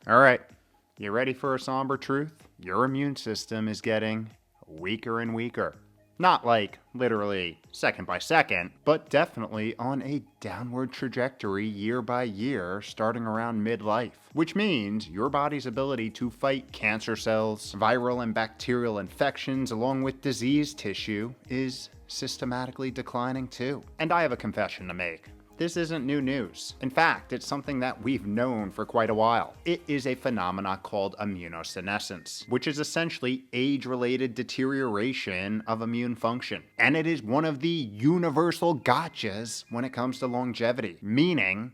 Alright, you ready for a somber truth? Your immune system is getting weaker and weaker. Not like literally second by second, but definitely on a downward trajectory year by year starting around midlife. Which means your body's ability to fight cancer cells, viral and bacterial infections, along with disease tissue is systematically declining too. And I have a confession to make. This isn't new news. In fact, it's something that we've known for quite a while. It is a phenomenon called immunosenescence, which is essentially age-related deterioration of immune function. And it is one of the universal gotchas when it comes to longevity, meaning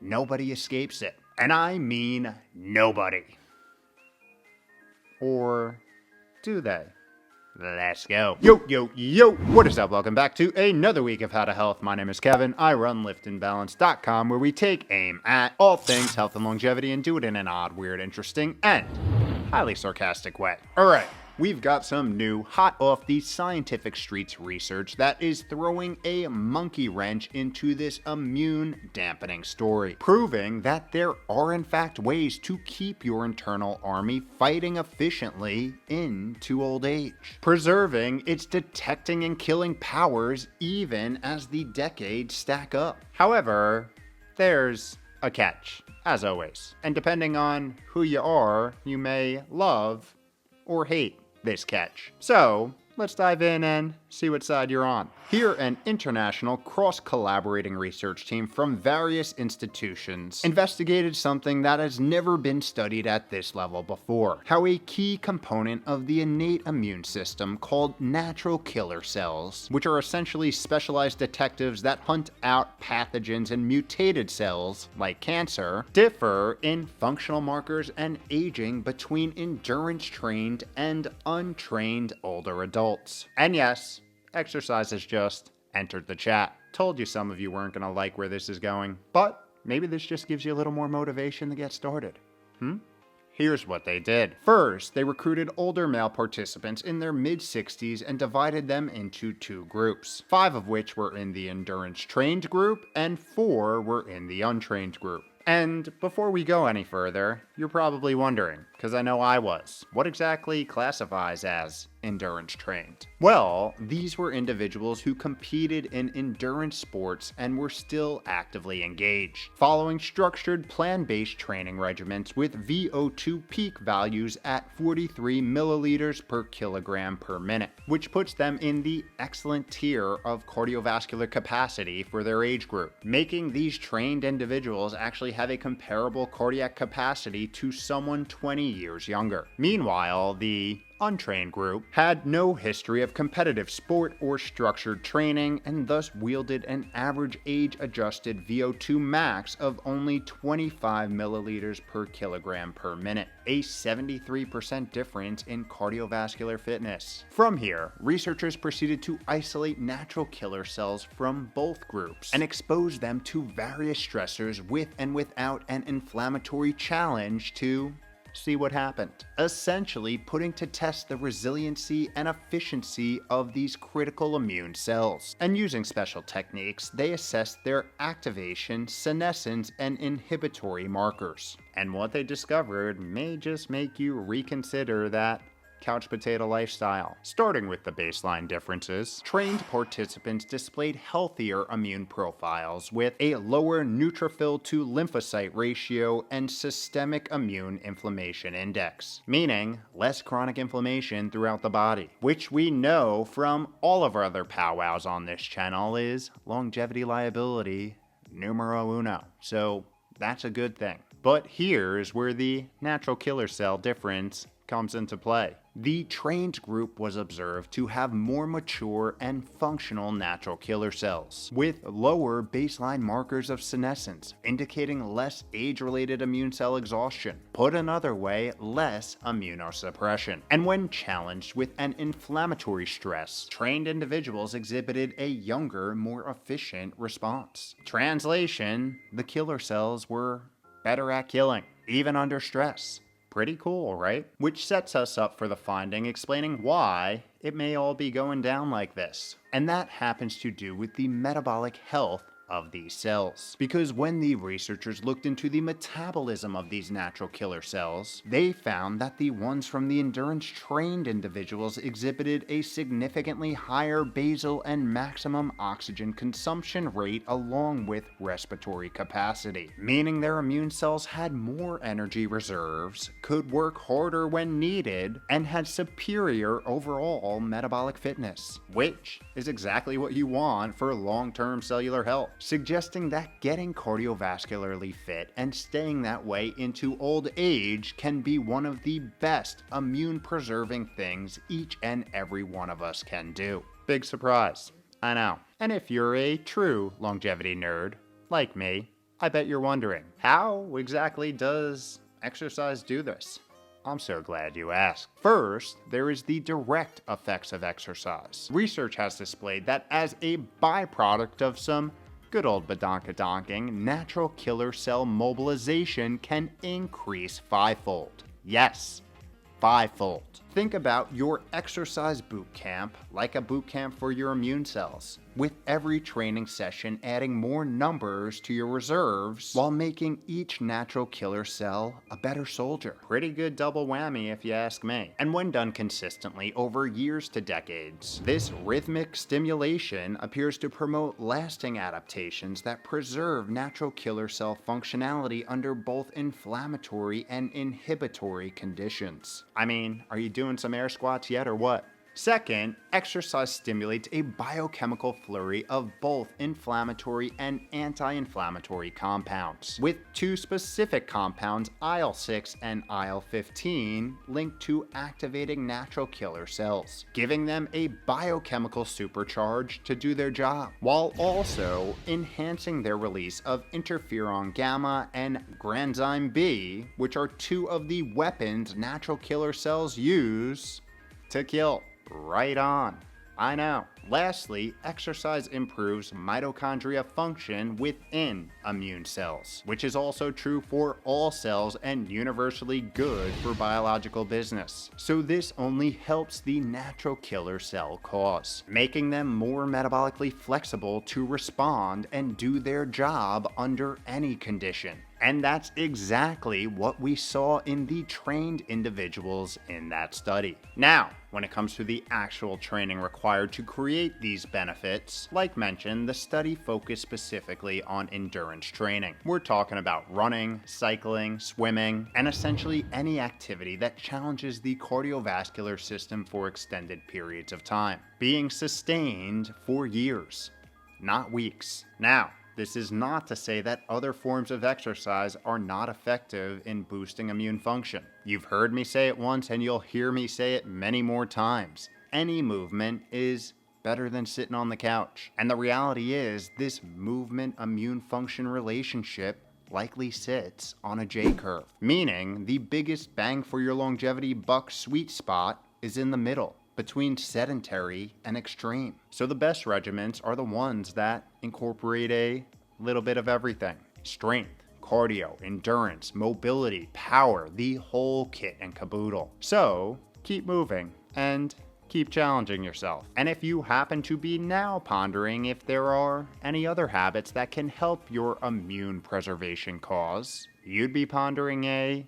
nobody escapes it. And I mean nobody. Or do they? Let's go. Yo, what is up? Welcome back to another week of How to Health. My name is Kevin. I run liftandbalance.com, where we take aim at all things health and longevity and do it in an odd, weird, interesting, and highly sarcastic way. Alright, we've got some new, hot off the scientific streets research that is throwing a monkey wrench into this immune dampening story, proving that there are in fact ways to keep your internal army fighting efficiently into old age, preserving its detecting and killing powers even as the decades stack up. However, there's a catch, as always, and depending on who you are, you may love or hate this catch. So, let's dive in and see what side you're on. Here, an international cross-collaborating research team from various institutions investigated something that has never been studied at this level before: how a key component of the innate immune system called natural killer cells, which are essentially specialized detectives that hunt out pathogens and mutated cells, like cancer, differ in functional markers and aging between endurance-trained and untrained older adults. And yes, exercise has just entered the chat. Told you some of you weren't gonna like where this is going, but maybe this just gives you a little more motivation to get started. Here's what they did. First, they recruited older male participants in their mid-60s and divided them into two groups, 5 of which were in the endurance-trained group and 4 were in the untrained group. And before we go any further, you're probably wondering, because I know I was, what exactly classifies as endurance trained? Well, these were individuals who competed in endurance sports and were still actively engaged, following structured plan-based training regimens with VO2 peak values at 43 milliliters per kilogram per minute, which puts them in the excellent tier of cardiovascular capacity for their age group, making these trained individuals actually have a comparable cardiac capacity to someone 20 years younger. Meanwhile, the untrained group had no history of competitive sport or structured training and thus wielded an average age-adjusted VO2 max of only 25 milliliters per kilogram per minute, a 73% difference in cardiovascular fitness. From here, researchers proceeded to isolate natural killer cells from both groups and expose them to various stressors with and without an inflammatory challenge to see what happened, essentially putting to test the resiliency and efficiency of these critical immune cells. And using special techniques, they assessed their activation, senescence, and inhibitory markers. And what they discovered may just make you reconsider that couch potato lifestyle. Starting with the baseline differences, trained participants displayed healthier immune profiles with a lower neutrophil to lymphocyte ratio and systemic immune inflammation index, meaning less chronic inflammation throughout the body, which we know from all of our other powwows on this channel is longevity liability numero uno. So that's a good thing. But here's where the natural killer cell difference comes into play. The trained group was observed to have more mature and functional natural killer cells, with lower baseline markers of senescence, indicating less age-related immune cell exhaustion. Put another way, less immunosuppression. And when challenged with an inflammatory stress, trained individuals exhibited a younger, more efficient response. Translation: the killer cells were better at killing, even under stress. Pretty cool, right? Which sets us up for the finding explaining why it may all be going down like this. And that happens to do with the metabolic health of these cells. Because when the researchers looked into the metabolism of these natural killer cells, they found that the ones from the endurance-trained individuals exhibited a significantly higher basal and maximum oxygen consumption rate along with respiratory capacity, meaning their immune cells had more energy reserves, could work harder when needed, and had superior overall metabolic fitness, which is exactly what you want for long-term cellular health, suggesting that getting cardiovascularly fit and staying that way into old age can be one of the best immune-preserving things each and every one of us can do. Big surprise, I know. And if you're a true longevity nerd, like me, I bet you're wondering, how exactly does exercise do this? I'm so glad you asked. First, there is the direct effects of exercise. Research has displayed that as a byproduct of some good old badonkadonking, natural killer cell mobilization can increase fivefold. Yes, fivefold. Think about your exercise boot camp like a boot camp for your immune cells, with every training session adding more numbers to your reserves while making each natural killer cell a better soldier. Pretty good double whammy if you ask me. And when done consistently over years to decades, this rhythmic stimulation appears to promote lasting adaptations that preserve natural killer cell functionality under both inflammatory and inhibitory conditions. I mean, are you doing some air squats yet or what? Second, exercise stimulates a biochemical flurry of both inflammatory and anti-inflammatory compounds, with two specific compounds, IL-6 and IL-15, linked to activating natural killer cells, giving them a biochemical supercharge to do their job, while also enhancing their release of interferon gamma and granzyme B, which are two of the weapons natural killer cells use to kill. Right on. I know. Lastly, exercise improves mitochondria function within immune cells, which is also true for all cells and universally good for biological business. So this only helps the natural killer cell cause, making them more metabolically flexible to respond and do their job under any condition. And that's exactly what we saw in the trained individuals in that study. Now, when it comes to the actual training required to create these benefits, like mentioned, the study focused specifically on endurance training. We're talking about running, cycling, swimming, and essentially any activity that challenges the cardiovascular system for extended periods of time, being sustained for years, not weeks. Now, this is not to say that other forms of exercise are not effective in boosting immune function. You've heard me say it once and you'll hear me say it many more times. Any movement is better than sitting on the couch. And the reality is, this movement immune function relationship likely sits on a J-curve, meaning the biggest bang for your longevity buck sweet spot is in the middle, between sedentary and extreme. So the best regimens are the ones that incorporate a little bit of everything. Strength, cardio, endurance, mobility, power, the whole kit and caboodle. So keep moving and keep challenging yourself. And if you happen to be now pondering if there are any other habits that can help your immune preservation cause, you'd be pondering a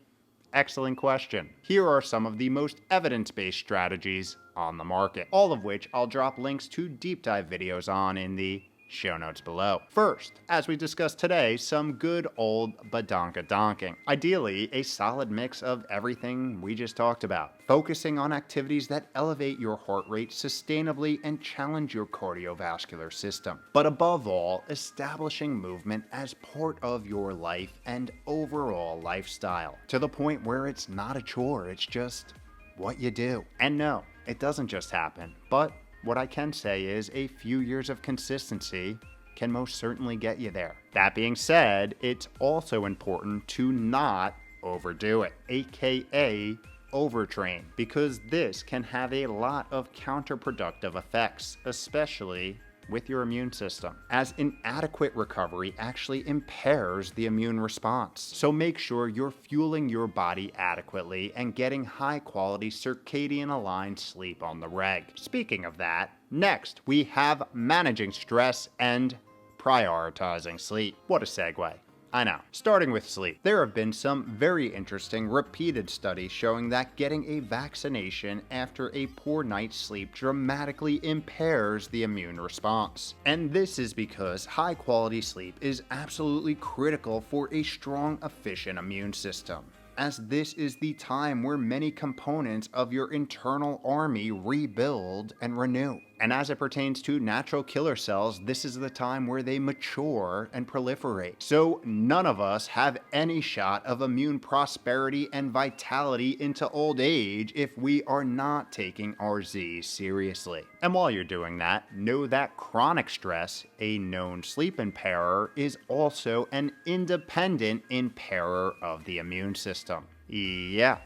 excellent question. Here are some of the most evidence-based strategies on the market, all of which I'll drop links to deep dive videos on in the show notes below. First, as we discussed today, some good old badonkadonking. Ideally, a solid mix of everything we just talked about, focusing on activities that elevate your heart rate sustainably and challenge your cardiovascular system. But above all, establishing movement as part of your life and overall lifestyle, to the point where it's not a chore, it's just what you do. And no, it doesn't just happen, but what I can say is a few years of consistency can most certainly get you there. That being said, it's also important to not overdo it, aka overtrain, because this can have a lot of counterproductive effects, especially with your immune system, as inadequate recovery actually impairs the immune response. So make sure you're fueling your body adequately and getting high quality circadian aligned sleep on the reg. Speaking of that, next we have managing stress and prioritizing sleep. What a segue. I know. Starting with sleep, there have been some very interesting repeated studies showing that getting a vaccination after a poor night's sleep dramatically impairs the immune response. And this is because high quality sleep is absolutely critical for a strong, efficient immune system, as this is the time where many components of your internal army rebuild and renew. And as it pertains to natural killer cells, this is the time where they mature and proliferate. So none of us have any shot of immune prosperity and vitality into old age if we are not taking our Z's seriously. And while you're doing that, know that chronic stress, a known sleep impairer, is also an independent impairer of the immune system. Yeah.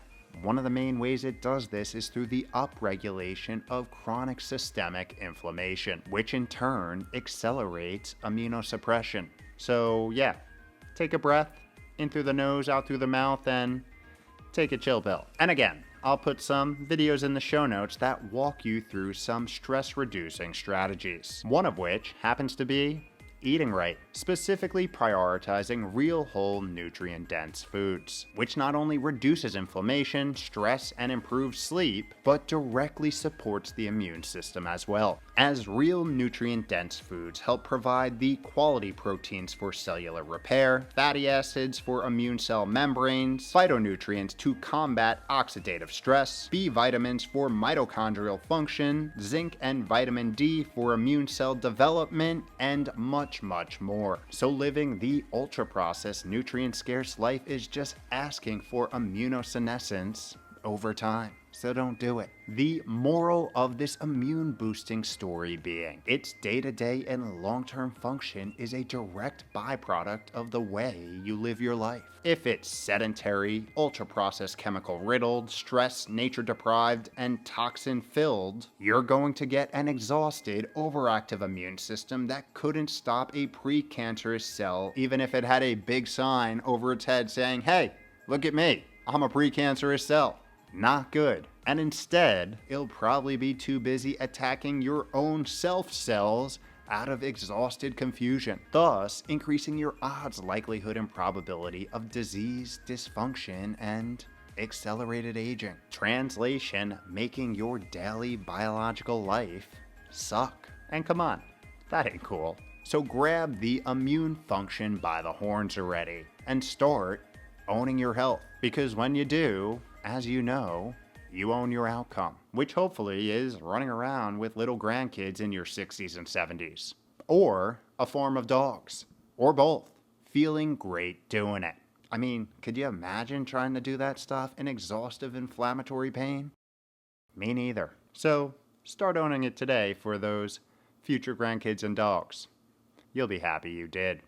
One of the main ways it does this is through the upregulation of chronic systemic inflammation, which in turn accelerates immunosuppression. So yeah, take a breath, in through the nose, out through the mouth, and take a chill pill. And again, I'll put some videos in the show notes that walk you through some stress-reducing strategies, one of which happens to be eating right, specifically prioritizing real whole nutrient-dense foods, which not only reduces inflammation, stress, and improves sleep, but directly supports the immune system as well, as real nutrient-dense foods help provide the quality proteins for cellular repair, fatty acids for immune cell membranes, phytonutrients to combat oxidative stress, B vitamins for mitochondrial function, zinc and vitamin D for immune cell development, and much more. So living the ultra-processed, nutrient-scarce life is just asking for immunosenescence over time. So don't do it. The moral of this immune boosting story being, its day-to-day and long-term function is a direct byproduct of the way you live your life. If it's sedentary, ultra-processed, chemical riddled, stress, nature deprived, and toxin filled, you're going to get an exhausted, overactive immune system that couldn't stop a precancerous cell even if it had a big sign over its head saying, "Hey, look at me, I'm a precancerous cell." Not good. And instead, it'll probably be too busy attacking your own self cells out of exhausted confusion, thus increasing your odds, likelihood, and probability of disease, dysfunction, and accelerated aging. Translation, making your daily biological life suck. And come on, that ain't cool. So grab the immune function by the horns already and start owning your health. Because when you do, as you know, you own your outcome, which hopefully is running around with little grandkids in your 60s and 70s, or a farm of dogs, or both, feeling great doing it. I mean, could you imagine trying to do that stuff in exhaustive inflammatory pain? Me neither. So start owning it today for those future grandkids and dogs. You'll be happy you did.